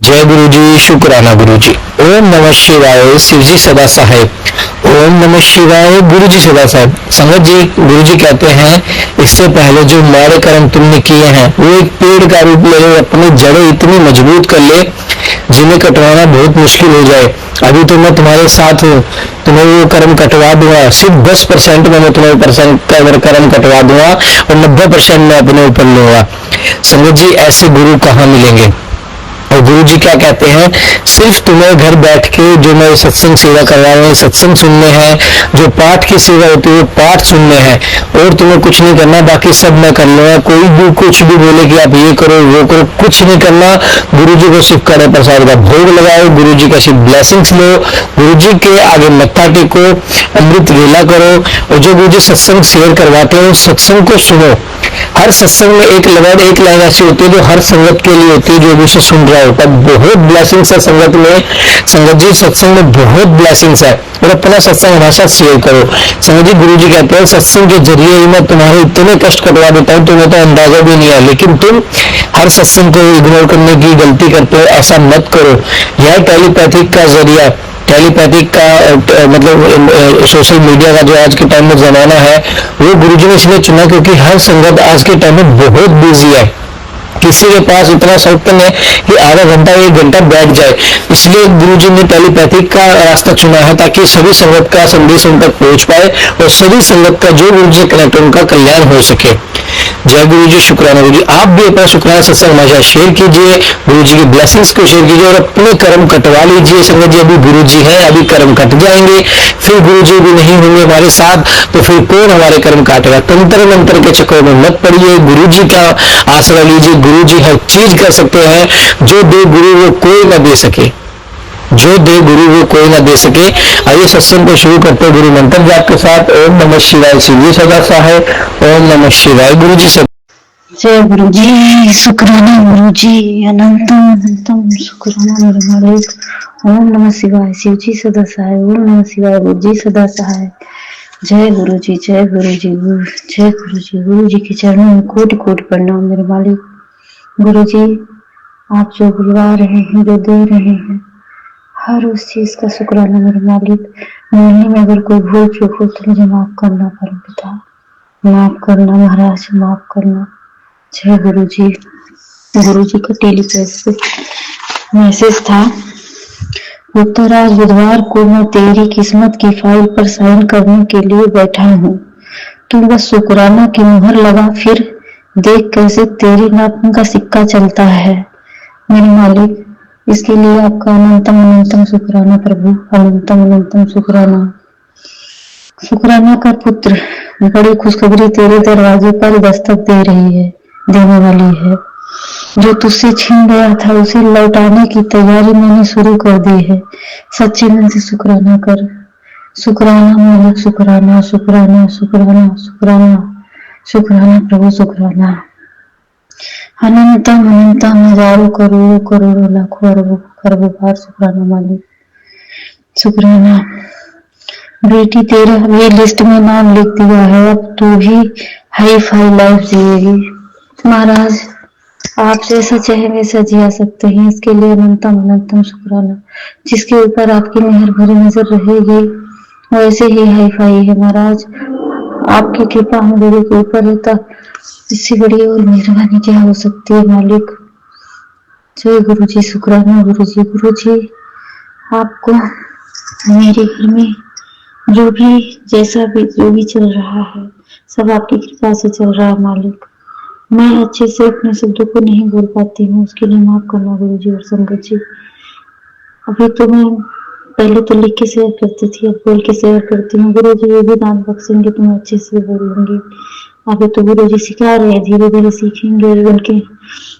जय गुरु जी, शुक्राना गुरु जी। ओम नमः शिवाय, शिव जी सदा सहाय। ओम नमः शिवाय, गुरु जी सदा साहेब। संगत जी, गुरु जी कहते हैं इससे पहले जो माड़े कर्म तुमने किए हैं वो एक पेड़ का रूप ले ले, अपनी जड़ें इतनी मजबूत कर ले जिन्हें कटवाना बहुत मुश्किल हो जाए। अभी तो मैं तुम्हारे साथ हूँ, तुम्हें वो कर्म कटवा दूंगा। सिर्फ 10% में मैं तुम्हें कर्म कटवा दूंगा और 90% मैं अपने ऊपर लूंगा। संगत जी, ऐसे गुरु कहाँ मिलेंगे? और गुरु जी क्या कहते हैं, सिर्फ तुम्हें घर बैठ के जो मैं सत्संग सेवा करवा रहे हैं सत्संग सुनने हैं, जो पाठ की सेवा होती है वो पाठ सुनने हैं, और तुम्हें कुछ नहीं करना, बाकी सब मैं कर लूंगा। कोई भी कुछ भी बोले कि आप ये करो वो करो, कुछ नहीं करना। गुरु जी को सिर्फ कड़े प्रसाद का भोग लगाओ, गुरु जी का सिर्फ ब्लेसिंग्स लो, गुरु जी के आगे मत्था टेको, अमृत वेला करो, और जो गुरु जी सत्संग शेयर करवाते हैं उस सत्संग को सुनो। हर सत्संग में एक लाइन ऐसी होती है जो हर संगत के लिए होती है, जो भी उसे सुन रहा होता है। बहुत ब्लेसिंग्स है संगत में। संगत जी, सत्संग में बहुत ब्लेसिंग्स है, और अपना सत्संग हमेशा शेयर करो। संगत जी, गुरु जी कहते हैं सत्संग के जरिए ही मैं तुम्हारे इतने कष्ट कटवा देता हूँ, तुम्हें तो अंदाजा भी नहीं है, लेकिन तुम हर सत्संग को इग्नोर करने की गलती करते हो। ऐसा मत करो। यह टेलीपैथिक का जरिया, टेलीपैथिक का मतलब सोशल मीडिया का जो आज के टाइम में जमाना है, वो गुरुजी ने इसलिए चुना क्योंकि हर संगत आज के टाइम में बहुत बिजी है। किसी के पास इतना शौक है कि आधा घंटा 1 घंटा बैठ जाए, इसलिए गुरुजी ने टेलीपैथिक का रास्ता चुना है ताकि सभी संगत का संदेश उन तक पहुंच पाए और सभी संगत का जो गुरुजी से कनेक्ट उनका कल्याण हो सके। जय गुरु जी, शुक्राना गुरु जी। आप भी अपना शुक्राना सत्संग हमेशा शेयर कीजिए, गुरु जी की ब्लेसिंग्स को शेयर कीजिए और अपने कर्म कटवा लीजिए। संगत जी, अभी गुरु जी हैं, अभी कर्म कट जाएंगे, फिर गुरु जी भी नहीं होंगे हमारे साथ, तो फिर कौन हमारे कर्म काटेगा? तंत्र मंत्र के चक्कर में मत पड़िए, गुरु जी का आसरा लीजिए। गुरु जी हर चीज कर सकते हैं, जो दे गुरु वो कोई न दे सके, जो दे गुरु वो कोई ना दे सके। आइए सत्संग को शुरू करते हैं गुरु मंत्र जाप के साथ। ओम नमः शिवाय, शिव जी सदा सहाय। ओम नमः शिवाय, गुरु जी से जय गुरु जी, शुक्राना गुरु जी, अनंतम अनंतम शुक्राना मेरे मालिक। ओम नमः शिवाय, शिव जी सदा सहाय। ओम नमः शिवाय, गुरु जी सदा सहाय। जय गुरु जी, जय गुरु जी, जय गुरु जी। गुरु जी के चरणों में कोटि कोटि प्रणाम मेरे मालिक। गुरु जी, आप जो बुलवा रहे हैं, जो दे रहे हैं, हर उस चीज का शुक्राना मेरे मालिक। मिलने में अगर कोई भूल चूक हो तो मुझे माफ करना परम पिता, माफ करना महाराज, माफ करना। जय गुरु जी। गुरु जी का टेलीपैथ मैसेज था, उत्तराज बुधवार को मैं तेरी किस्मत की फाइल पर साइन करने के लिए बैठा हूँ। तू बस शुक्राना की मुहर लगा, फिर देख कैसे तेरी नाम का सिक्का चलता है। मेरे मालिक, इसके लिए आपका अनंतम अनंतम शुक्राना प्रभु, अनंतम अनंतम शुक्राना। शुक्राना का पुत्र, बड़ी खुशखबरी तेरे दरवाजे पर दस्तक दे रही है, देने वाली है। जो तुझसे छीन गया था उसे लौटाने की तैयारी मैंने शुरू कर दी है। सच्चे मन से शुक्राना कर। शुक्राना मालिक, शुक्राना शुक्राना शुक्राना शुक्राना शुक्राना प्रभु, शुक्राना। अनंतम अनंतम हजारों करोड़ों करोड़ों लाखों अरबों खरबों बार शुक्राना मालिक, शुक्राना। बेटी तेरा भी लिस्ट में नाम लिख दिया है, अब तू भी हाई फाई लाइफ जिएगी। महाराज, आप जैसा चाहे वैसा जिया सकते हैं, इसके लिए अनंतम अनंतम शुक्राना। जिसके ऊपर आपकी मेहर भरी नजर रहेगी वैसे ही हाई फाई है महाराज। आपकी कृपा हम लोगों के ऊपर है, तो इससे बड़ी और मेहरबानी क्या हो सकती है मालिक। जय गुरु जी, शुक्राना गुरु जी। गुरु जी, आपको मेरे घर में जो भी चल रहा है सब आपकी कृपा से चल रहा है मालिक। मैं अच्छे से अपने शब्दों को नहीं बोल पाती हूँ, उसके लिए माफ करना गुरु जी और संगत जी। अभी तो मैं पहले तो लिख के शेयर करती थी, अब बोल के शेयर करती हूँ। गुरु जी ये भी दान बख्शेंगे तो मैं अच्छे से बोल लूंगी। अभी तो गुरु जी सिखा रहे हैं, धीरे धीरे सीखेंगे, उनके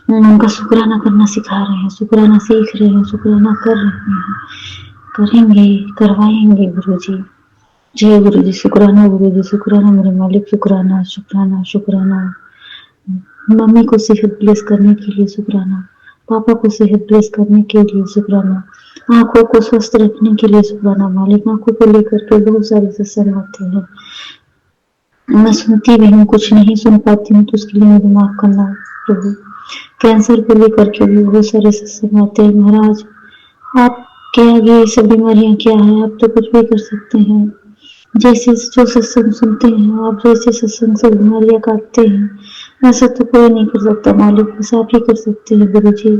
उनका शुक्राना करना सिखा रहे हैं, शुक्राना सीख रहे हैं, शुक्राना कर रहे हैं, करेंगे, करवाएंगे गुरु जी। जय गुरु जी, शुक्राना गुरु जी, शुक्राना मेरे मालिक, शुक्राना शुक्राना शुक्राना। मम्मी को सेहत ब्लेस करने के लिए शुक्राना, पापा को सेहत ब्लेस करने के लिए शुक्राना, आंखों को स्वस्थ रखने के लिए शुक्राना मालिक। आंखों को लेकर के बहुत सारे सत्संग होते हैं, मैं सुनती भी हूँ, कुछ नहीं सुन पाती हूँ, तो उसके लिए मुझे माफ करना प्रभु। कैंसर को लेकर के भी बहुत सारे सत्संग आते हैं महाराज। आपके आगे ये सब बीमारियां क्या है, आप तो कुछ भी कर सकते हैं। जैसे जो सत्संग सुनते हैं आप, जैसे सत्संग से बीमारियां काटते हैं, ऐसा तो कोई नहीं कर सकता मालिक, बस आप ही कर सकते हैं गुरु जी।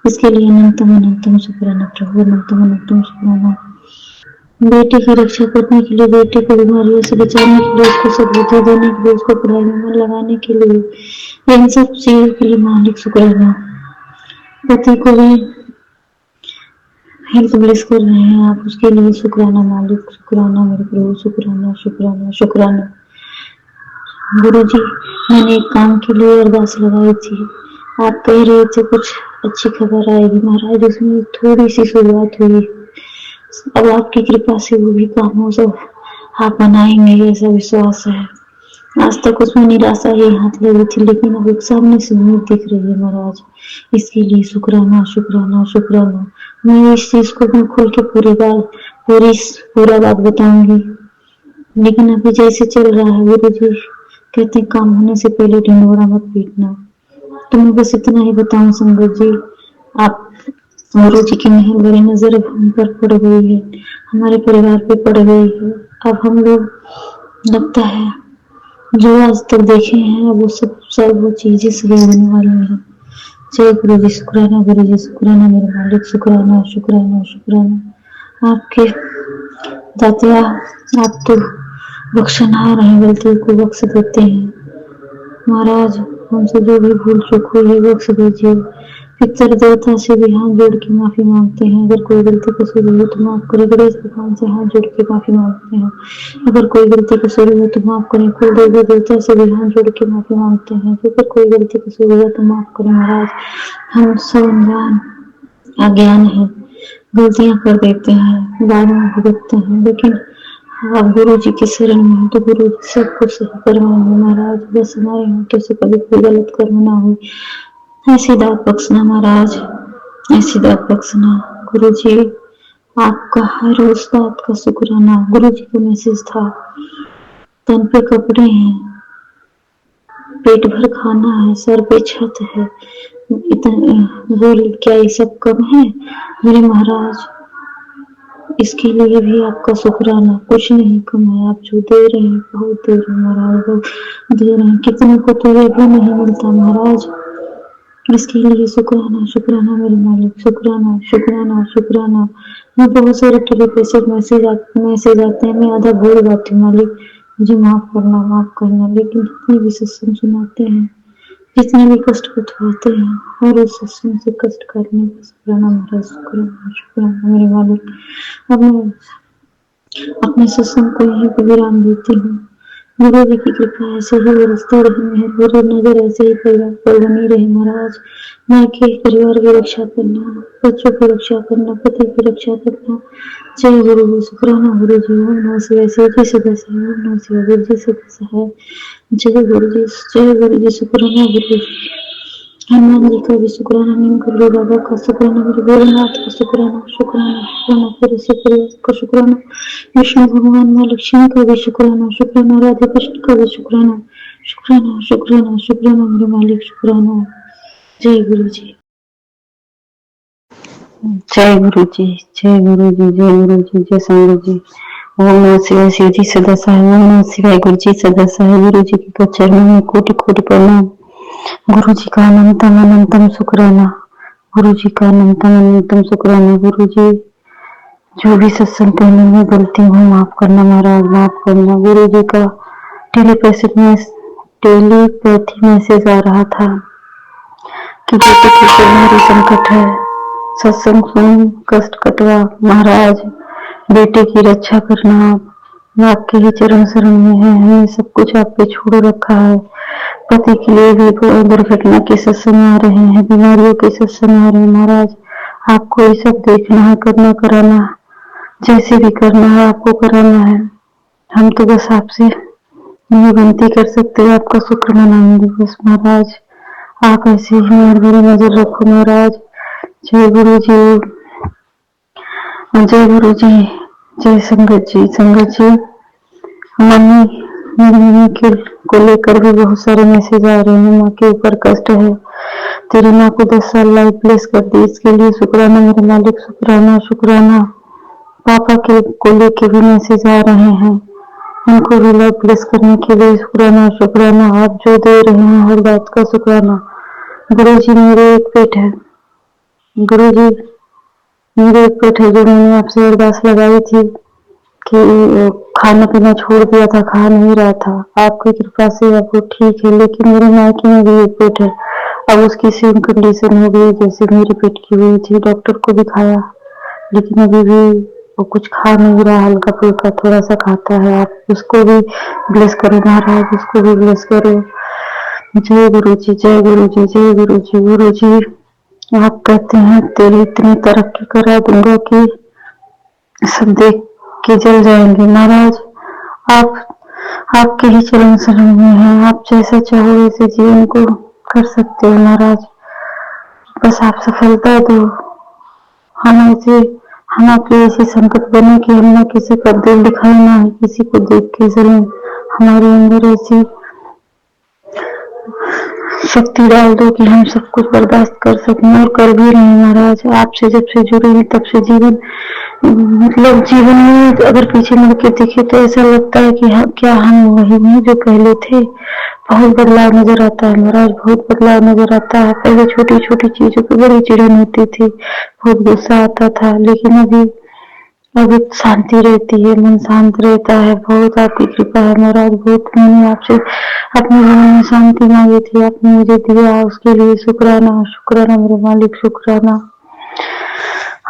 इसके लिए अनंतम शुक्राना प्रभु, अनंतम शुक्राना। बेटे की रक्षा करने के लिए, बेटे को बीमारियों से बचाने के लिए, उसको सद्बुद्धि देने के लिए, उसको पढ़ाई में मन लगाने के लिए, इन सब चीजों के लिए मालिक शुक्राना। पति को भी हेल्थ ब्लेस कर रहे हैं आप, उसके लिए शुक्राना मालिक, शुक्राना मेरे प्रभु, शुक्राना शुक्राना शुक्राना। गुरु जी, मैंने एक काम के लिए अरदास लगाई थी, आप कह रहे थे कुछ अच्छी खबर आएगी महाराज, उसमें थोड़ी सी शुरुआत हुई। अब आपकी कृपा से वो भी काम हो, सब आप बनाएंगे ऐसा विश्वास है। आज तक उसमें निराशा ही हाथ लगी थी, लेकिन अब एक सामने से उम्मीद दिख रही है महाराज, इसके लिए शुक्राना शुक्राना शुक्राना। मैं इस चीज को भी खोल के पूरा बात बताऊंगी, लेकिन अभी जैसे चल रहा है गुरु जी कहते हैं काम होने से पहले ढिंढोरा मत पीटना, तो मैं बस इतना ही बताऊं संगत जी, आप गुरु जी की मेहरबानी नजर हम पर पड़ गई है, हमारे परिवार पे पड़ गई है। अब हम लोग लगता है जो आज तक देखे हैं वो सब वो चीजें सही होने वाली हैं। जय गुरु जी, शुक्राना गुरु जी, शुक्राना मेरे मालिक, शुक्राना शुक्राना शुक्राना। आपके दातिया, आप तो बख्शनहार हैं, गलतियों को बख्श देते हैं महाराज। हमसे जो भी भूल चूक हुई है बख्श दीजिए। पितर देवता से भी हाथ जोड़ के माफी मांगते हैं, अगर कोई गलती कसूर हो तो माफ करे। गणेश भगवान से हाथ जोड़ के माफी मांगते हैं, अगर कोई गलती कसूर हो तो माफ करें। कुल देवी देवता से भी हाथ जोड़ के माफी मांगते हैं, अगर कोई गलती कसूर हुआ तो माफ करें महाराज। हम सब अनजान अज्ञान है, गलतियां कर देते हैं, बाद में भुगतते हैं, लेकिन आप गुरु जी की शरण में तो गुरु जी सब कुछ सही करवाएंगे महाराज। बस हमारे हाथों से कभी कोई गलत कर्म ना हो, ऐसी दात बख्शना महाराज, ऐसी दात बख्शना गुरु जी। आपका हर उस बात का शुक्राना। गुरु जी का मैसेज था, तन पे कपड़े हैं, पेट भर खाना है, सर पे छत है, इतना बोल क्या ये सब कम है मेरे महाराज? इसके लिए भी आपका शुक्राना, कुछ नहीं कम है, आप जो दे रहे हैं बहुत दे रहे हैं महाराज, वो दे रहे हैं, कितने को तो ये भी नहीं मिलता महाराज। इसके लिए शुक्राना शुक्राना मेरे मालिक, शुक्राना शुक्राना शुक्राना। मैं बहुत सारे टेलीपैथिक मैसेज आते हैं, मैं आधा भूल जाती हूँ मालिक, मुझे माफ करना, लेकिन जितने भी सत्संग सुनाते हैं, जितने भी कष्ट उठवाते हैं, हर उस सत्संग से कष्ट करने का शुक्राना महाराज, शुक्राना शुक्राना मेरे मालिक। अब मैं अपने सत्संग को यहीं पर विराम देती हूँ। गुरु जी की कृपा ऐसे ही बरसती रहे, मेहर नजर ऐसे ही परिवार पर बनी रहे महाराज। माँ के परिवार की रक्षा करना, बच्चों की रक्षा करना, पति की रक्षा करना। जय गुरु जी, शुक्राना गुरु जी। ओम नमः शिवाय, शिव जी सदा सहाय, ओम नमः शिवाय, गुरु जी सदा सहाय। जय गुरु जी, जय गुरु जी, शुक्राना गुरु जी। हनुमान जी का भी शुक्राना, नीम करके बाबा का शुक्राना, मेरे भोलेनाथ का शुक्राना, शुक्राना शुक्राना, पूरे से परिवार का शुक्राना, विष्णु भगवान माँ लक्ष्मी का भी शुक्राना, शुक्राना राधे कृष्ण का भी शुक्राना, शुक्राना शुक्राना शुक्राना मेरे मालिक, शुक्राना। जय गुरु जी, जय गुरु जी, जय गुरु जी, जय गुरु जी, जय संगत जी। ओम नमः शिवाय, शिव जी सदा सहाय, ओम नमः शिवाय, गुरु जी सदा सहाय। गुरु जी के चरणों में कोटि कोटि प्रणाम। गुरु जी का अनंतम शुक्राना, गुरु जी का अनंतम शुक्राना। गुरु जी, जो भी सत्संग करने में गलती हो माफ करना महाराज, माफ करना। गुरु जी का टेलीपैथी मैसेज आ रहा था कि बेटे की गंभीर संकट है, सत्संग सुन कष्ट कटवा महाराज, बेटे की रक्षा करना। आप आपके ही चरण शरण में है, हमें सब कुछ आप पे छोड़ रखा है। पति के लिए भी दुर्घटना के सत्संग आ रहे हैं, बीमारियों के सत्संग आ रहे हैं महाराज। आपको ये सब देखना है, करना कराना, जैसे भी करना है आपको कराना है। हम तो बस आपसे ये विनती कर सकते हैं, आपका शुक्र मनाएंगे बस महाराज। आप ऐसे ही मेहरबानी नजर रखो महाराज। जय गुरु जी, जय गुरु जी, जय संगत जी। संगत जी, मम्मी को लेकर भी बहुत सारे मैसेज आ रहे हैं, माँ के ऊपर कष्ट है, तेरी माँ को 10 साल लाइफ प्लेस कर दी, इसके लिए शुक्राना मेरे मालिक, शुक्राना शुक्राना। पापा के को लेके भी मैसेज आ रहे हैं, उनको भी लाइफ प्लेस करने के लिए शुक्राना शुक्राना। आप जो दे रहे हैं हर बात का शुक्राना। गुरु जी मेरे एक पेट है, गुरु जी मेरे एक पेट है, जो मैंने आपसे अरदास लगाई थी कि खाना पीना छोड़ दिया था, खा नहीं रहा था, आपकी कृपा से अब वो ठीक है। लेकिन मेरे मायके में भी एक पेट है, अब उसकी सेम कंडीशन हो गई जैसे मेरे पेट की हुई थी। डॉक्टर को दिखाया लेकिन अभी भी वो कुछ खा नहीं रहा, हल्का फुल्का थोड़ा सा खाता है। आप उसको भी ब्लेस करो महाराज, उसको भी ब्लेस करो। जय गुरु जी, जय गुरु जी, जय गुरु जी। गुरु जी आप कहते हैं तेरी इतनी तरक्की करा दूंगा कि सब देख के जल जाएंगे। महाराज आप आपके ही चरण शरण में हैं, आप जैसा चाहो वैसे जीवन को कर सकते हो महाराज, बस आप सफलता दो। हम आपकी ऐसी संकट बने कि हम ना किसी का दिल दिखाए, ना ही किसी को देख के जलें। हमारे अंदर ऐसी शक्ति डाल दो कि हम सब कुछ बर्दाश्त कर सकें और कर भी रहे हैं महाराज। आपसे जब से जुड़े हैं तब से जीवन मतलब जीवन में अगर पीछे मुड़ के देखे तो ऐसा लगता है कि क्या हम वही हैं जो पहले थे। बहुत बदलाव नजर आता है महाराज, बहुत बदलाव नजर आता है। पहले छोटी छोटी चीजों पर बड़ी चिड़न होती थी, बहुत गुस्सा आता था, लेकिन अभी शांति रहती है, मन शांत रहता है। बहुत आपकी कृपा है महाराज, बहुत मैंने आपसे अपने जीवन में शांति मांगी थी, आपने मुझे दिया, उसके लिए शुक्राना शुक्राना मेरे मालिक, शुक्राना।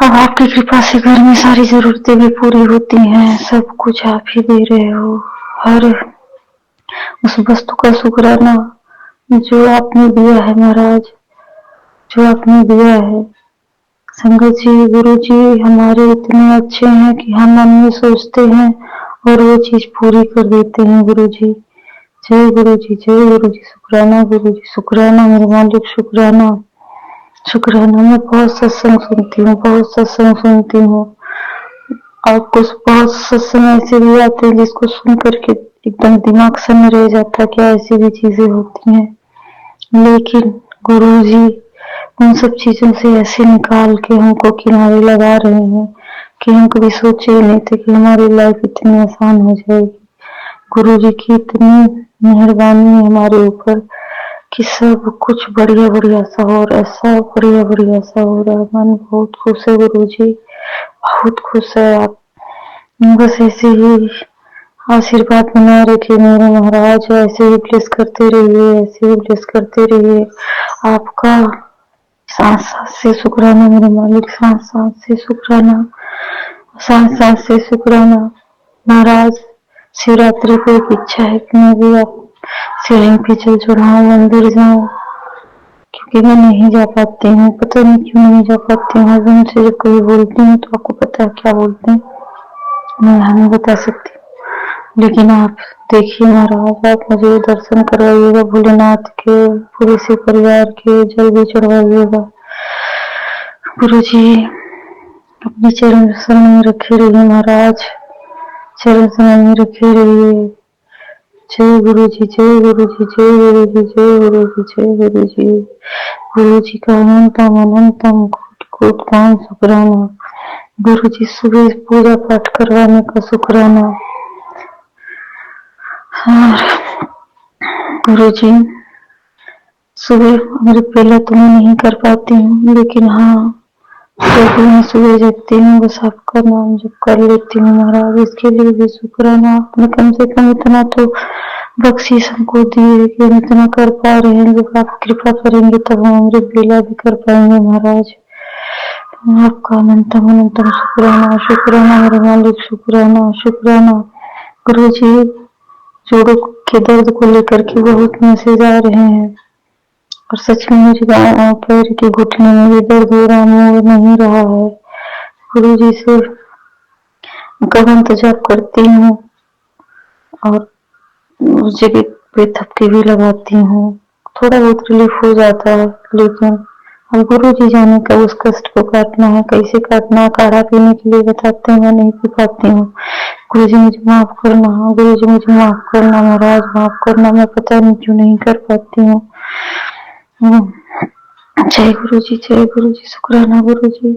अब आपकी कृपा से घर में सारी जरूरतें भी पूरी होती हैं, सब कुछ आप ही दे रहे हो। हर उस वस्तु का शुक्राना जो आपने दिया है महाराज, जो आपने दिया है। संगत जी, गुरु जी हमारे इतने अच्छे हैं कि हम मन में सोचते हैं और वो चीज पूरी कर देते हैं। गुरु जी जय गुरु जी, जय गुरु जी। शुक्राना गुरु जी, शुक्राना मेरे मालिक, शुक्राना शुक्राना। मैं बहुत सत्संग सुनती हूँ, बहुत सत्संग सुनती हूँ, और कुछ बहुत सत्संग ऐसे भी आते हैं जिसको सुन करके एकदम दिमाग से में रह जाता है, क्या ऐसी भी चीजें होती हैं। लेकिन गुरु जी उन सब चीजों से ऐसे निकाल के हमको किनारे लगा रहे हैं कि हम कभी सोचे ही नहीं थे कि हमारी लाइफ इतनी आसान हो जाएगी। गुरु जी की इतनी मेहरबानी है हमारे ऊपर कि सब कुछ बढ़िया बढ़िया सा हो रहा है, सब बढ़िया बढ़िया सा हो रहा है। मन बहुत खुश है गुरु जी, बहुत खुश है। आप बस ऐसे ही आशीर्वाद बनाए रखिए मेरे महाराज, ऐसे ही ब्लेस करते रहिए, ऐसे ही ब्लेस करते रहिए। आपका सांस सांस से शुक्राना मेरे मालिक, सांस सांस से शुक्राना, सांस सांस से शुक्राना। महाराज शिवरात्रि को एक इच्छा है कि मैं भी आप शिवलिंग पे जल चढ़ाऊं, मंदिर जाऊं, क्योंकि मैं नहीं जा पाती हूँ, पता नहीं क्यों नहीं जा पाती हूँ। हस्बैंड से जब कभी बोलती हूँ तो आपको पता है क्या बोलते हैं, मैं यहाँ नहीं बता सकती, लेकिन आप देखिए महाराज, आप मुझे दर्शन करवाइएगा भोलेनाथ के, पूरे शिव परिवार के, जल भी चढ़वाइएगा। गुरु जी अपने चरण शरण में रखे रहिए महाराज, चरण शरण में रखे रहिए। जय गुरु जी, जय गुरु जी, जय गुरु जी, जय गुरु जी, जय गुरु जी। गुरु जी का अनंतम अनंतम कोटि कोटि दान शुक्राना। गुरु जी सुबह पूजा पाठ करवाने का शुक्राना। और गुरु जी सुबह मेरे पहले तो मैं नहीं कर पाती हूँ, लेकिन हाँ जब मैं सुबह जगती हूँ बस आपका नाम जप कर लेती हूँ महाराज, इसके लिए भी शुक्राना। आपने कम से कम इतना तो बख्शीश हमको दिए कि हम इतना कर पा रहे हैं। जब आप कृपा करेंगे तब हम अमृत बेला भी कर पाएंगे महाराज। आपका अनंतम अनंतम शुक्राना, शुक्राना मेरे मालिक, शुक्राना शुक्राना। गुरु जी जोड़ों के दर्द को लेकर के बहुत मैसेज आ रहे हैं, और सच में मेरे पैर के घुटने में भी दर्द हो रहा, मुंह नहीं रहा है। गुरु जी से गगन तो जाप करती हूँ और उस जगह पे थपकी भी लगाती हूँ, थोड़ा बहुत रिलीफ हो जाता है। लेकिन अब गुरु जी जाने का उस कष्ट को काटना है, कैसे काटना है, काढ़ा पीने के लिए बताते हैं, मैं नहीं पी पाती हूँ। गुरु जी मुझे माफ करना, गुरु जी मुझे माफ करना महाराज, माफ करना, मैं पता नहीं क्यों नहीं कर पाती हूँ। जय गुरु जी, जय गुरु जी। शुक्राना गुरु जी।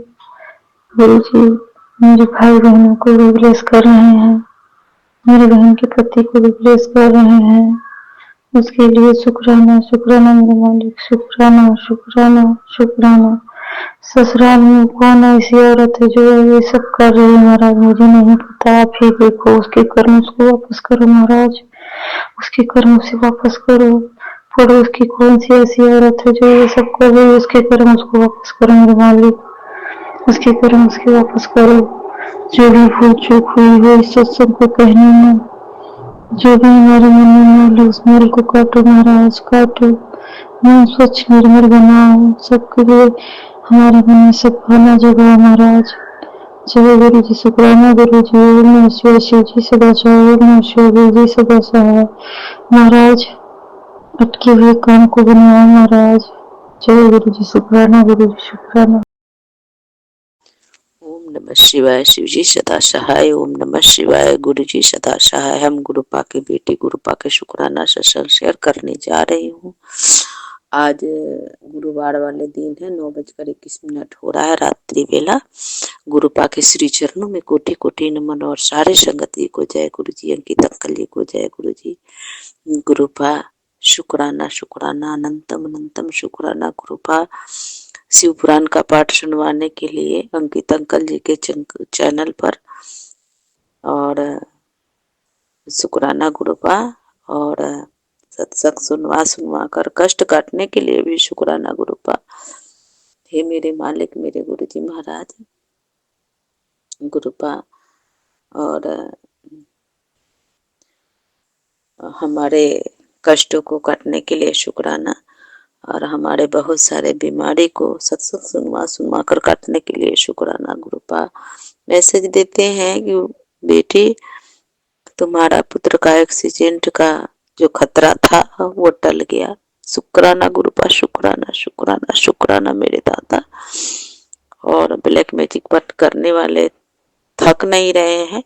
गुरु जी मेरे भाई बहनों को भी ब्लेस कर रहे हैं, मेरे बहन के पति को भी ब्लेस कर रहे हैं, उसके लिए शुक्राना, शुक्राना मेरे मालिक, शुक्राना, शुक्राना, शुक्राना। ससुराल में कौन ऐसी औरत है जो ये सब कर रही है महाराज, मुझे नहीं पता, आप ही देखो। उसके कर्म उसको वापस करो महाराज, उसके कर्म से वापस करो। पड़ोस की कौन सी ऐसी औरत है जो ये सब कर रही है, उसके कर्म उसको वापस करो मेरे मालिक, उसके कर्म उसके वापस करो। जो भी भूल चूक हुई है इस सत्संग को कहने में, जो भी हमारे मन में मैल है उस मैल को काटो महाराज, काटो। मन स्वच्छ निर्मल बनाओ, सबके लिए हमारे मन में सब भावना जगाओ महाराज। जय गुरु जी, शुक्राना गुरु जी। ओम नमः शिवाय, शिव जी सदा सहाय। ओम नमः शिवाय, गुरु जी सदा सहाय। महाराज अटके हुए काम को बनाओ महाराज। जय गुरु जी, शुक्राना गुरु जी, शुक्राना। ओम नमः शिवाय, शिव जी सदा सहाय। ओम नमः शिवाय, गुरु जी सदा सहाय। हम गुरुपा की बेटी गुरुपा के शुक्राना सत्संग शेयर करने जा रही हूँ। आज गुरुवार वाले दिन है, 9:21 हो रहा है रात्रि बेला। गुरुपा के श्री चरणों में कोटि कोटि नमन और सारे संगति को जय गुरु जी। अंकित अंकल जी को जय गुरु जी। गुरुपा शुक्राना, शुक्राना, अनंतम अनंतम शुक्राना गुरुपा। शिव पुराण का पाठ सुनवाने के लिए अंकित अंकल जी के चैनल पर, और शुक्राना गुरुपा। और सत्संग सुनवा सुनवा कर कष्ट काटने के लिए भी शुक्राना गुरुपा। हे मेरे मालिक, मेरे गुरु जी महाराज गुरुपा। और हमारे कष्टों को काटने के लिए शुक्राना, और हमारे बहुत सारे बीमारी को सत्संग सुनवा सुनवा कर काटने के लिए शुक्राना गुरुपा। मैसेज देते हैं कि बेटी तुम्हारा पुत्र का एक्सीडेंट का जो खतरा था वो टल गया। शुक्राना गुरुपा, शुक्राना, शुक्राना, शुक्राना मेरे दादा। और ब्लैक मैजिक पट करने वाले थक नहीं रहे हैं,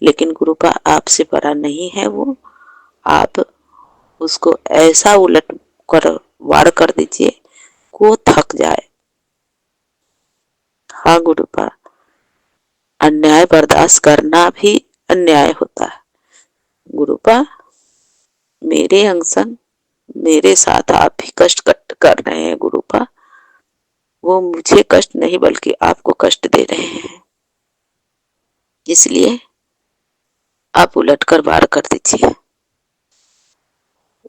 लेकिन गुरुपा आपसे बड़ा नहीं है वो। आप उसको ऐसा उलट कर वार कर दीजिए कि वो थक जाए। हाँ गुरुपा, अन्याय बर्दाश्त करना भी अन्याय होता है गुरुपा। मेरे अंशन मेरे साथ आप भी कष्ट कर रहे हैं गुरुपा। वो मुझे कष्ट नहीं बल्कि आपको कष्ट दे रहे हैं, इसलिए आप उलट कर वार कर दीजिए।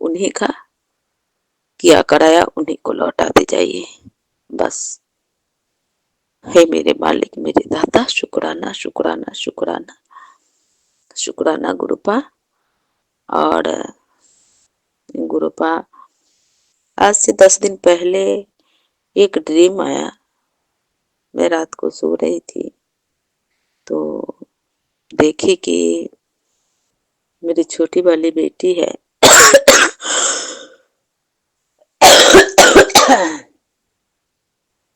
उन्हीं का किया कराया उन्हीं को लौटाते जाइए बस। हे मेरे मालिक, मेरे दाता, शुक्राना, शुक्राना, शुक्राना, शुक्राना गुरुपा। और गुरुपा आज से 10 दिन पहले एक ड्रीम आया। मैं रात को सो रही थी तो देखी कि मेरी छोटी वाली बेटी है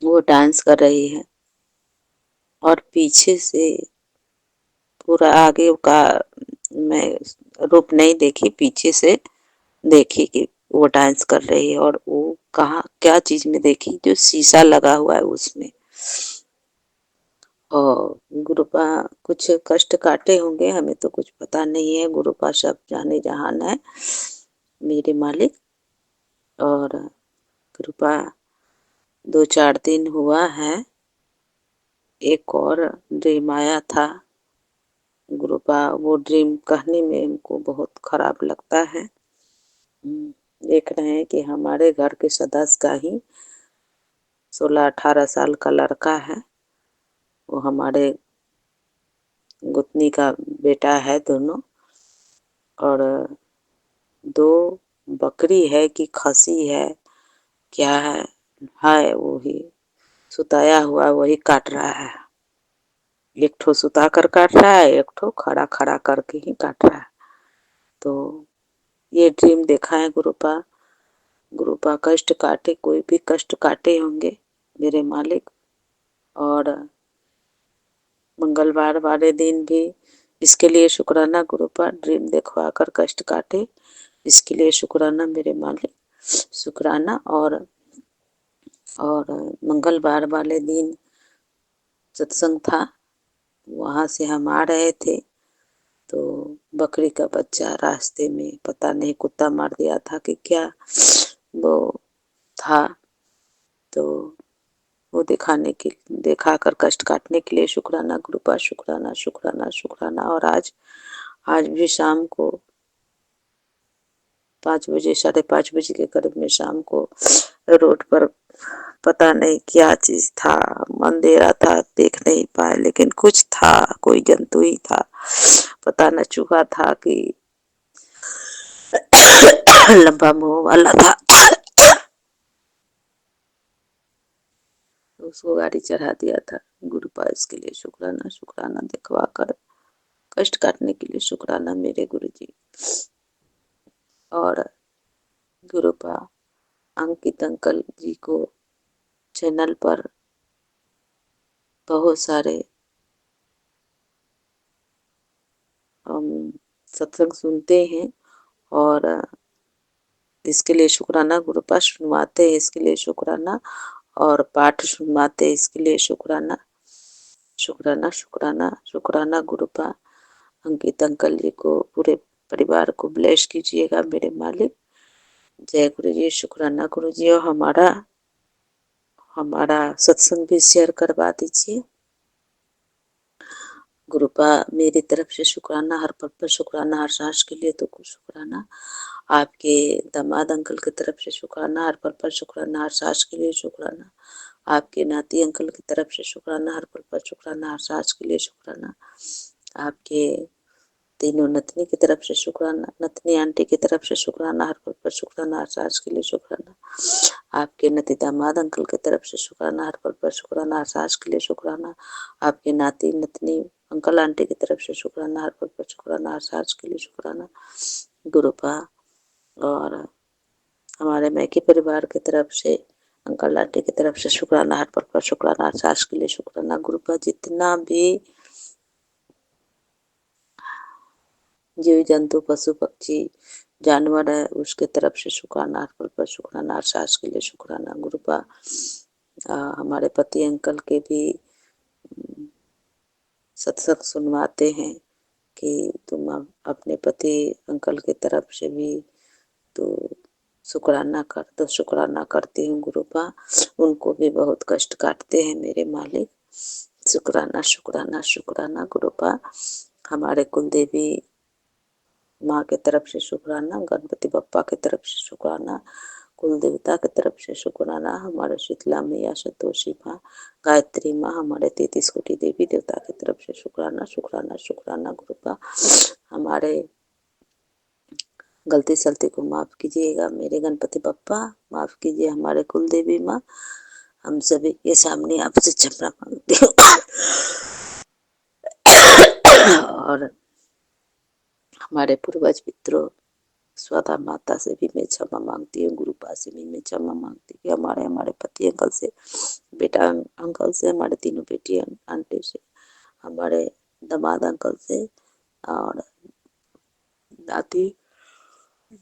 वो डांस कर रही है, और पीछे से पूरा आगे का मैं रूप नहीं देखी, पीछे से देखी कि वो डांस कर रही है। और वो कहाँ क्या चीज में देखी, जो शीशा लगा हुआ है उसमें। और गुरुपा कुछ कष्ट काटे होंगे, हमें तो कुछ पता नहीं है। गुरुपा सब जाने जहान है मेरे मालिक। और गुरुपा 2-4 दिन हुआ है एक और ड्रीम आया था गुरुपा। वो ड्रीम कहने में हमको बहुत खराब लगता है। देख रहे हैं कि हमारे घर के सदस्य का ही 16-18 साल का लड़का है। वो हमारे गुतनी का बेटा है दोनों। और 2 बकरी है कि खसी है क्या है वही सुताया हुआ, वही काट रहा है। एक ठो सुता कर काट रहा है, एक ठो खड़ा खड़ा करके ही काट रहा है। तो ये ड्रीम देखा है गुरुपा। गुरुपा कष्ट काटे, कोई भी कष्ट काटे होंगे मेरे मालिक। और मंगलवार वाले दिन भी इसके लिए शुक्राना गुरुपा। ड्रीम देखवा कर कष्ट काटे, इसके लिए शुक्राना मेरे मालिक, शुक्राना। और और मंगलवार वाले दिन सत्संग था, वहाँ से हम आ रहे थे तो बकरी का बच्चा रास्ते में पता नहीं कुत्ता मार दिया था कि क्या वो था, तो वो दिखाकर कष्ट काटने के लिए शुक्राना गुरुपा, शुक्राना शुक्राना शुक्राना। और आज भी शाम को 5 बजे 5:30 बजे के करीब में शाम को रोड पर पता नहीं क्या चीज था, अंधेरा था, देख नहीं पाए, लेकिन कुछ था, कोई जंतु ही था, पता न चूहा था कि लंबा मुंह वाला था। उसको गाड़ी चढ़ा दिया था। गुरुपा इसके लिए शुक्राना शुक्राना, दिखवा कर कष्ट काटने के लिए शुक्राना मेरे गुरुजी। और गुरुपा अंकित अंकल जी को चैनल पर बहुत सारे सत्संग सुनते हैं और इसके लिए शुक्राना। गुरुपा सुनवाते हैं, इसके लिए शुक्राना। और पाठ सुनवाते, इसके लिए शुक्राना शुक्राना शुक्राना शुक्राना। गुरुपा अंकित अंकल जी को, पूरे परिवार को ब्लेस कीजिएगा मेरे मालिक। जय गुरु जी, शुक्राना गुरु जी। और हमारा सत्संग भी शेयर करवा दीजिए। गुरुपा मेरी तरफ से शुक्राना, हर पल पर शुक्राना, हर सांस के लिए तो कुछ शुक्राना। आपके दामाद अंकल की तरफ से शुक्राना, हर पल पर शुक्राना, हर सांस के लिए शुक्राना। आपके नाती अंकल की तरफ से शुक्राना, हर पल पर शुक्राना, हर सांस के लिए शुक्राना। आपके तीनों नतनी की तरफ से शुक्राना, नतनी आंटी की तरफ से शुक्राना, हर पल पर शुक्राना, हर सांस के लिए शुक्राना। आपके नती दामाद अंकल की तरफ से शुक्राना, हर पल पर शुक्राना, हर सांस के लिए शुक्राना। आपके नाती नतनी अंकल आंटी की तरफ से शुक्राना, हर पल पर शुक्राना, हर सांस के लिए शुक्राना। गुरुपा और हमारे मैके परिवार की तरफ से अंकल आंटी की तरफ से शुक्राना, हर पल पर शुक्राना, हर सांस के लिए शुक्राना। गुरुपा जितना भी जीव जंतु पशु पक्षी जानवर है उसके तरफ से शुक्राना, हर पल पर शुक्राना, हर सांस के लिए शुक्राना। गुरुपा हमारे पति अंकल के भी सत्संग सुनवाते हैं कि तुम अपने पति अंकल की तरफ से भी तो शुक्राना कर, तो शुक्राना करती हूँ गुरुपा। उनको भी बहुत कष्ट काटते हैं मेरे मालिक। शुक्राना शुक्राना शुक्राना गुरुपा। हमारे कुलदेवी माँ की तरफ से शुक्राना, गणपति बप्पा की तरफ से शुक्राना, कुल देवता की तरफ से शुक्राना, हमारे शीतला मैया, संतोषी माँ, गायत्री माँ, हमारे 33 कोटि देवी देवता की तरफ से शुक्राना शुक्राना शुक्राना गुरुपा। हमारे गलती सलती को माफ कीजिएगा मेरे गणपति बप्पा, माफ कीजिए हमारे कुल देवी माँ। हम सभी के सामने आपसे क्षमा मांगते हो और हमारे पूर्वज पितरों स्वधा माता से भी मैं क्षमा मांगती हूँ, गुरुपा से भी मैं क्षमा मांगती हूँ। हमारे पति अंकल से, बेटा अंकल से, हमारे तीनों बेटी आंटी से, हमारे दामाद अंकल से और दादी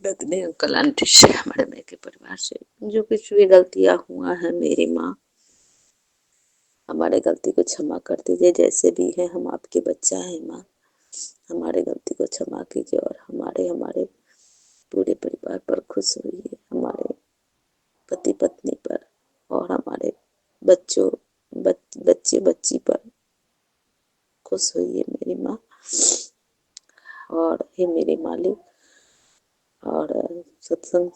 नतनी अंकल आंटी से, हमारे मैके परिवार से जो कुछ भी गलतियाँ हुआ है मेरी माँ, हमारे गलती को क्षमा कर दीजिए। जैसे भी है हम आपके बच्चा है माँ, हमारे गलती को क्षमा कीजिए और हमारे पूरे परिवार पर खुश होइए, हमारे पति पत्नी पर और हमारे बच्चों बच्चे बच्ची पर खुश होइए मेरी माँ। और हे मेरे मालिक, और सत्संग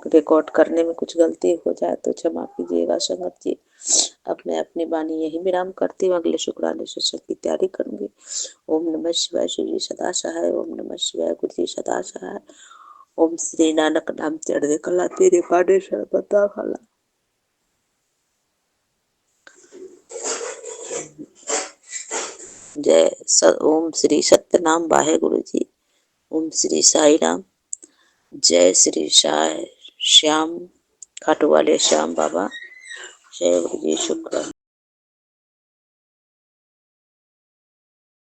रिकॉर्ड करने में कुछ गलती हो जाए तो क्षमा कीजिएगा संगत जी। अब मैं अपनी वाणी यही विराम करती हूँ, अगले शुक्राने सत्संग की तैयारी करूंगी। ओम नमः शिवाय, शिव जी सदा सहाय। ओम नमः शिवाय, गुरु जी सदा सहाय। ओम श्री नानक नाम चढ़े कला, तेरे काटे सर्वदा खला। ओम श्री सत्यनाम वाहे गुरु जी। ओम श्री साई राम। जय श्री साई श्याम, खाटू वाले श्याम बाबा। जय गुरु जी, शुक्र।